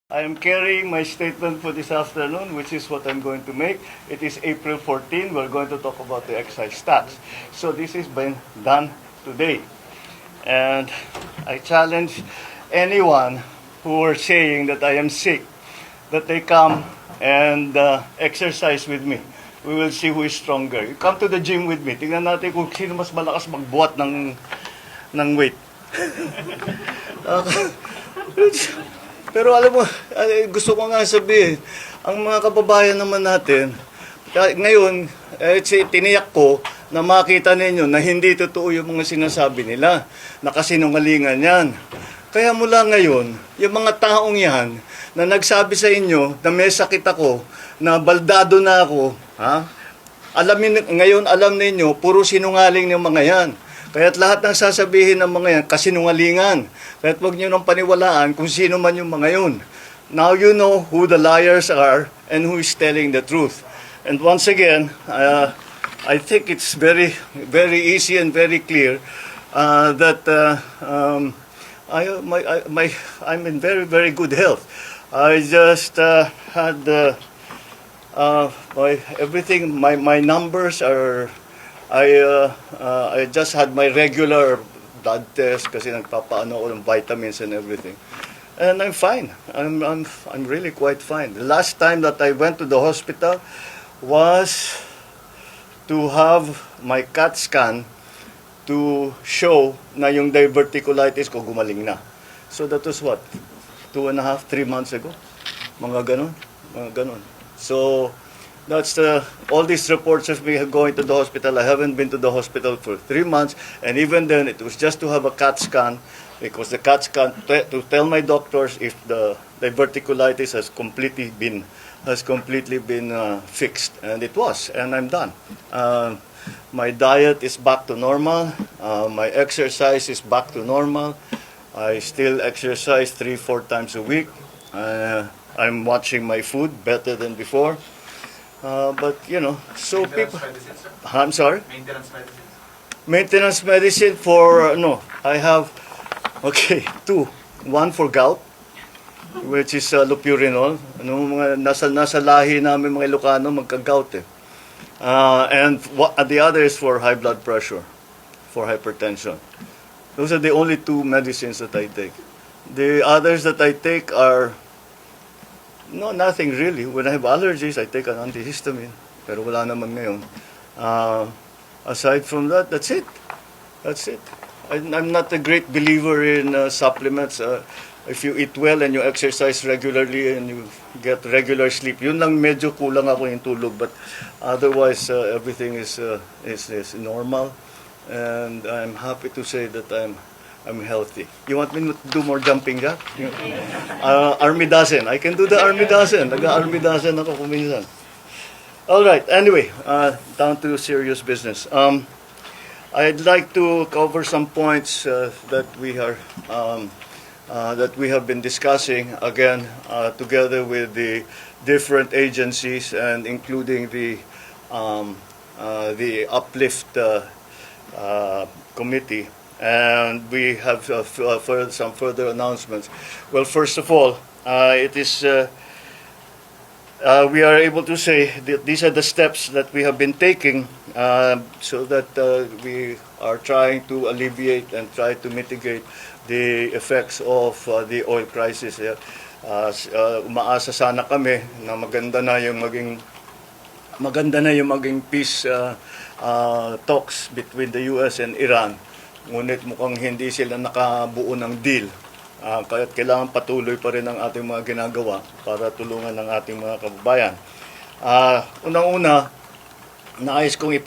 I am carrying my statement for this afternoon, which is what I'm going to make. It is April 14. We're going to talk about the excise tax. So this has been done today. And I challenge anyone who are saying that I am sick, that they come and exercise with me. We will see who is stronger. You come to the gym with me. Tingnan natin kung sino mas malakas magbuhat ng weight. Pero alam mo, gusto ko nga sabihin, ang mga kababayan naman natin, ngayon, tiniyak ko na makita ninyo na hindi totoo yung mga sinasabi nila, na kasinungalingan yan. Kaya mula ngayon, yung mga taong yan, na nagsabi sa inyo na may sakit ako, na baldado na ako, ngayon alam ninyo, puro sinungaling ng mga yan. Kaya't lahat ng sasabihin ng mga yan, kasinungalingan. Kaya't huwag nyo nang paniwalaan kung sino man yung mga yun. Now you know who the liars are and who is telling the truth. And once again, I think it's very, very easy and very clear that I'm in very, very good health. I just had my numbers are. I just had my regular blood test kasi nagpapaano ako ng vitamins and everything. And I'm fine. I'm really quite fine. The last time that I went to the hospital was to have my CAT scan to show na yung diverticulitis ko gumaling na. So that was what? 2.5, 3 months ago? Mga ganon. So that's all these reports of me going to the hospital. I haven't been to the hospital for 3 months, and even then, it was just to have a CAT scan, because the CAT scan to tell my doctors if the diverticulitis has completely been fixed, and it was, and I'm done. My diet is back to normal. My exercise is back to normal. I still exercise 3-4 times a week. I'm watching my food better than before. But, you know, so people... Medicine, sir? I'm sorry? Maintenance medicine? Maintenance medicine for, I have, two. One for gout, which is lopurinol. Mga nasa lahi namin mga Ilocano, magka-gout eh. And the other is for high blood pressure, for hypertension. Those are the only two medicines that I take. The others that I take are... No, nothing really. When I have allergies, I take an antihistamine. Pero wala naman ngayon. Aside from that, that's it. That's it. I'm not a great believer in supplements. If you eat well and you exercise regularly and you get regular sleep, yun lang medyo kulang ako yung tulog. But otherwise, everything is normal. And I'm happy to say that I'm healthy. You want me to do more jumping jack? Army dozen. I can do the army dozen. Nag-army dozen ako kuminsan. All right. Anyway, down to serious business. I'd like to cover some points that we have been discussing again together with the different agencies and including the Uplift Committee. And we have some further announcements. Well, first of all, we are able to say that these are the steps that we have been taking so that we are trying to alleviate and try to mitigate the effects of the oil crisis. Umaasa sana kami na maganda na yung maging peace talks between the US and Iran. Ngunit mukhang hindi sila nakabuo ng deal. Kaya't kailangan patuloy pa rin ang ating mga ginagawa para tulungan ang ating mga kababayan. Unang-una, nais kong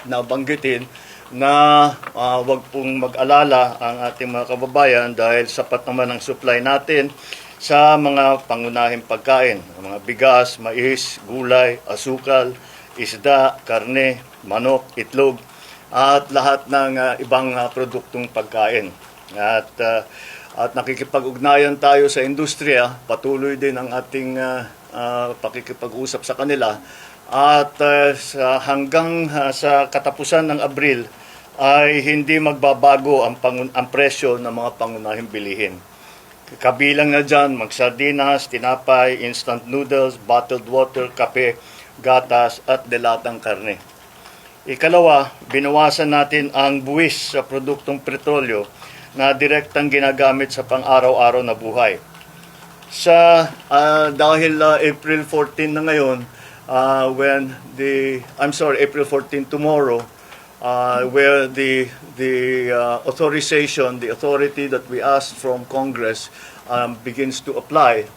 nabanggitin na wag pong mag-alala ang ating mga kababayan dahil sapat naman ang supply natin sa mga pangunahing pagkain. Mga bigas, mais, gulay, asukal, isda, karne, manok, itlog, at lahat ng ibang produktong pagkain. At nakikipag-ugnayan tayo sa industriya, patuloy din ang ating pakikipag-usap sa kanila. At hanggang sa katapusan ng Abril ay hindi magbabago ang presyo ng mga pangunahing bilihin. Kabilang na dyan, magsardinas, tinapay, instant noodles, bottled water, kape, gatas at delatang karne. Ikalawa, binawasan natin ang buwis sa produktong petrolyo na direktang ginagamit sa pang-araw-araw na buhay. Dahil April 14 na ngayon, April 14 tomorrow, where the authorization, the authority that we asked from Congress begins to apply.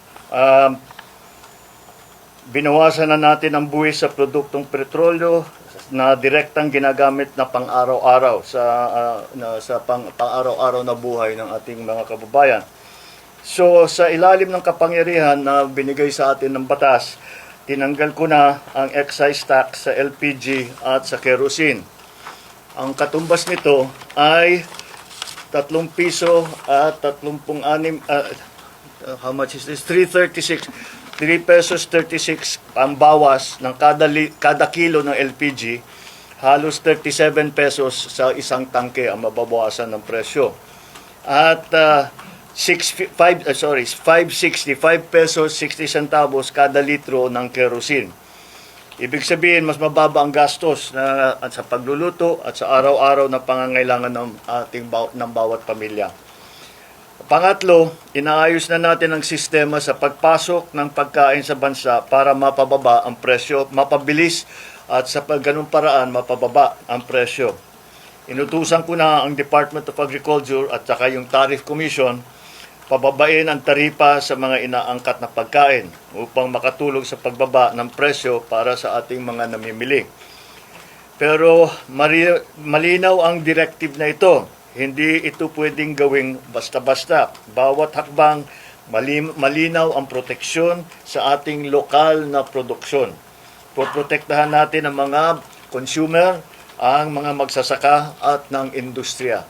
Binawasan na natin ang buwis sa produktong petrolyo na direktang ginagamit na pang-araw-araw sa pang-araw-araw na buhay ng ating mga kababayan. So sa ilalim ng kapangyarihan na binigay sa atin ng batas, tinanggal ko na ang excise tax sa LPG at sa kerosene. Ang katumbas nito ay 3 piso at 36, how much is this? 336, 3 pesos 36 ang bawas ng kada kilo ng LPG, halos 37 pesos sa isang tangke ang mababawasan ng presyo. At 565 pesos 60 centavos kada litro ng kerosene. Ibig sabihin, mas mababa ang gastos sa pagluluto at sa araw-araw na pangangailangan ng bawat pamilya. Pangatlo, inaayos na natin ang sistema sa pagpasok ng pagkain sa bansa para mapababa ang presyo, mapabilis at sa ganung paraan mapababa ang presyo. Inutusan ko na ang Department of Agriculture at saka yung Tariff Commission pababain ang taripa sa mga inaangkat na pagkain upang makatulong sa pagbaba ng presyo para sa ating mga namimili. Pero malinaw ang directive na ito. Hindi ito pwedeng gawing basta-basta. Bawat hakbang, malinaw ang proteksyon sa ating lokal na produksyon. Poprotektahan natin ang mga consumer, ang mga magsasaka at ng industriya.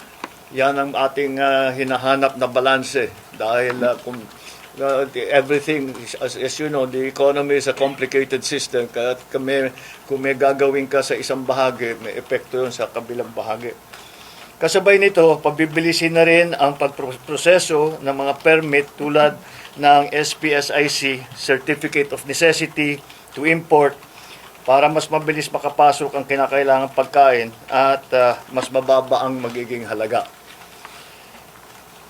Yan ang ating hinahanap na balanse dahil everything, as you know, the economy is a complicated system. Kaya kung may gagawin ka sa isang bahagi, may epekto yun sa kabilang bahagi. Kasabay nito, pabibilisin na rin ang pagproseso ng mga permit tulad ng SPSIC, Certificate of Necessity to Import, para mas mabilis makapasok ang kinakailangang pagkain at mas mababa ang magiging halaga.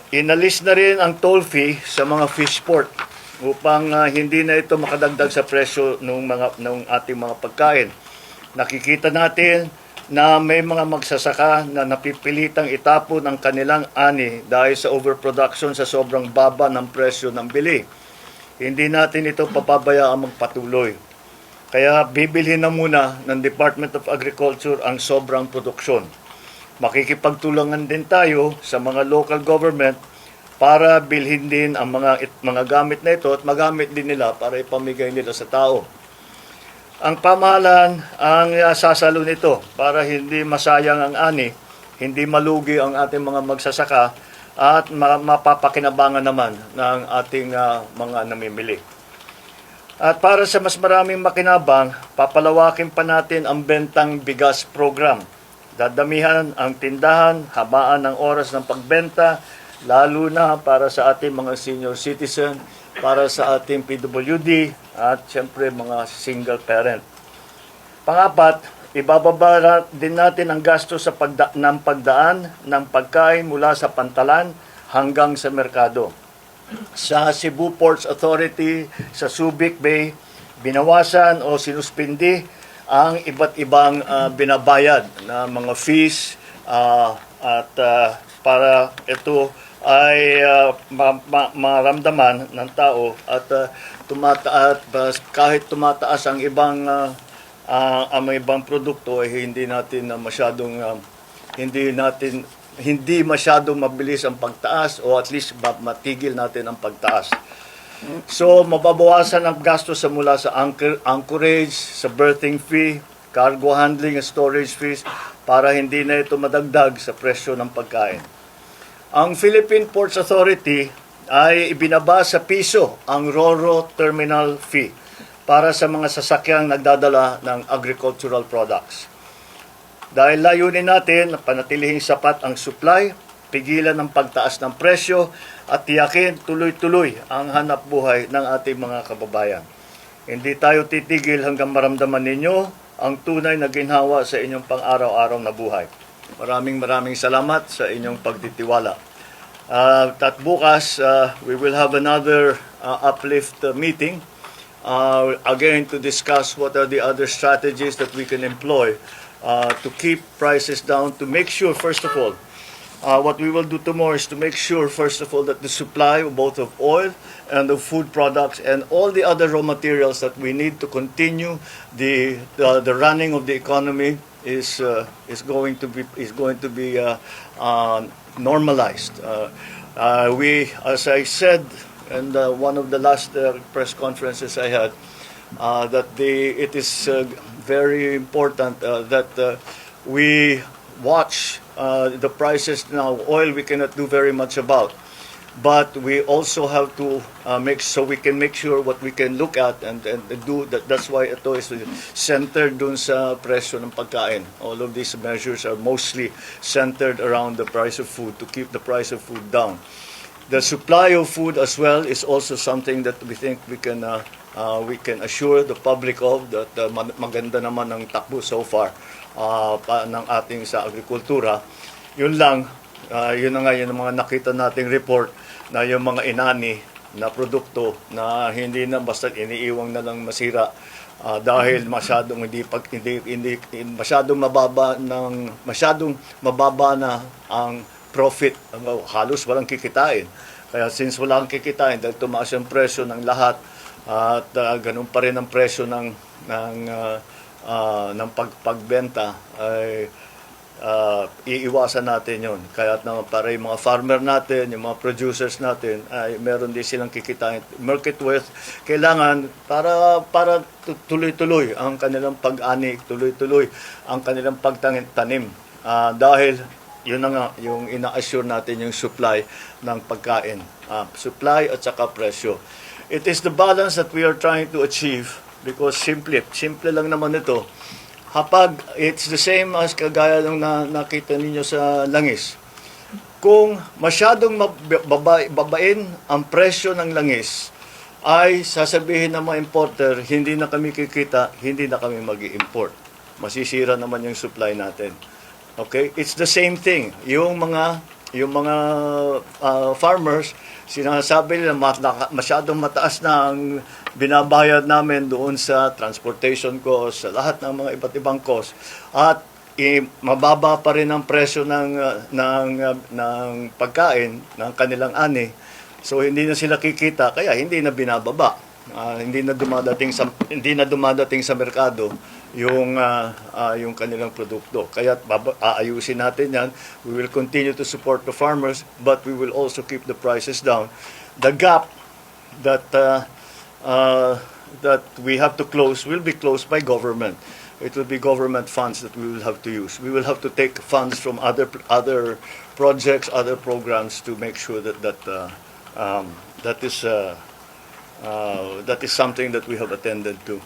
Inalis na rin ang toll fee sa mga fish port upang hindi na ito makadagdag sa presyo ng ating mga pagkain. Nakikita natin na may mga magsasaka na napipilitang itapon ang kanilang ani dahil sa overproduction sa sobrang baba ng presyo ng bili. Hindi natin ito papabayaan magpatuloy. Kaya bibilhin na muna ng Department of Agriculture ang sobrang produksyon. Makikipagtulungan din tayo sa mga local government para bilhin din ang mga gamit na ito at magamit din nila para ipamigay nila sa tao. Ang pamahalaan ang sasalo nito para hindi masayang ang ani, hindi malugi ang ating mga magsasaka at mapapakinabangan naman ng ating mga namimili. At para sa mas maraming makinabang, papalawakin pa natin ang bentang bigas program. Dadamihan ang tindahan, habaan ng oras ng pagbenta, lalo na para sa ating mga senior citizen, para sa ating PWD, at siyempre mga single parent. Pangapat, ibababa din natin ang gasto sa pagdaan ng pagkain mula sa pantalan hanggang sa merkado. Sa Cebu Ports Authority, sa Subic Bay, binawasan o sinuspindi ang iba't ibang binabayad na mga fees at para ito ay maramdaman ng tao at kahit tumataas ang ibang produkto ay hindi masyadong mabilis ang pagtaas o at least matigil natin ang pagtaas. So, mababawasan ang gastos mula sa anchorage, sa berthing fee, cargo handling and storage fees para hindi na ito madagdag sa presyo ng pagkain. Ang Philippine Ports Authority ay ibinaba sa piso ang RoRo terminal fee para sa mga sasakyang nagdadala ng agricultural products. Dahil layunin natin na panatilihing sapat ang supply pigilan ang pagtaas ng presyo at tiyakin tuloy-tuloy ang hanap buhay ng ating mga kababayan. Hindi tayo titigil hanggang maramdaman ninyo ang tunay na ginhawa sa inyong pang-araw-araw na buhay. Maraming salamat sa inyong pagtitiwala. At bukas, we will have another uplift meeting again to discuss what are the other strategies that we can employ to keep prices down, to make sure, first of all, what we will do tomorrow is to make sure, first of all, that the supply both of oil and of food products and all the other raw materials that we need to continue the running of the economy is going to be normalized. We, as I said, and one of the last press conferences I had, that it is very important that we watch the prices now. Oil we cannot do very much about, but we also have to we can make sure what we can look at and do that. That's why ito is centered dun sa presyo ng pagkain. All of these measures are mostly centered around the price of food, to keep the price of food down. The supply of food as well is also something that we think we can assure the public of, that maganda naman ang takbo so far ng ating sa agrikultura. Yun lang, yun na nga yun ang mga nakita nating report na yung mga inani na produkto na hindi na basta iniiwang na lang masira dahil masyadong masyadong mababa na ang profit, halos walang kikitain. Kaya since walang kikitain, dahil tumaas yung presyo ng lahat at ganun pa rin ang presyo ng pagbenta, ay iiwasan natin yon. Kaya naman para yung mga farmer natin, yung mga producers natin, ay meron din silang kikitain. Market worth, kailangan para tuloy-tuloy ang kanilang pag-ani, tuloy-tuloy ang kanilang pagtanim. Dahil yun na nga, yung ina-assure natin yung supply ng pagkain. Supply at saka presyo. It is the balance that we are trying to achieve because simple lang naman ito. Kapag it's the same as kagaya ng nakita ninyo sa langis. Kung masyadong babain ang presyo ng langis, ay sasabihin ng mga importer, hindi na kami kikita, hindi na kami mag-i-import. Masisira naman yung supply natin. Okay? It's the same thing. Yung mga farmers, sinasabi nila masyadong mataas na ang binabayad namin doon sa transportation cost, sa lahat ng mga iba't ibang cost. At mababa pa rin ang presyo ng pagkain ng kanilang ani. So hindi na sila kikita, kaya hindi na binababa. Hindi na dumadating sa merkado yung kanilang produkto. Kaya aayusin natin yan. We will continue to support the farmers, but we will also keep the prices down. The gap that we have to close will be closed by government. It will be government funds that we will have to use. We will have to take funds from other projects, other programs to make sure that is something that we have attended to.